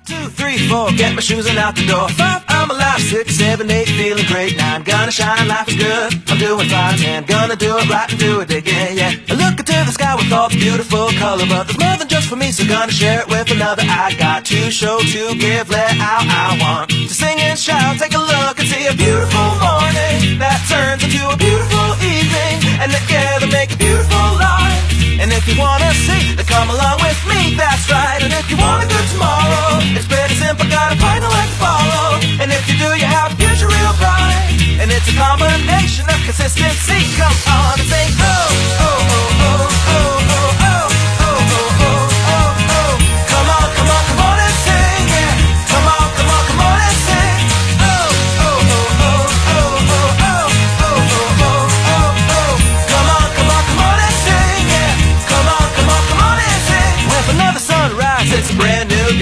2, 3, 4, get my shoes and out the door. 5, I'm alive. 6, 7, 8, feeling great. 9, gonna shine, life is good. I'm doing fine. 10, gonna do it right and do it again, yeah. I look into the sky with all the beautiful color, but there's more than just for me, so gonna share it with another. I got to show, to give, let out. I want to sing and shout. Take a look and see a beautiful morning that turns into a beautiful evening, and together make a beautiful life. And if you wanna see, then come along with me, that's right. And if you want a good tomorrow, it's pretty simple, got a final light to follow. And if you do, you have a future real bright. And it's a combination of consistency, come on.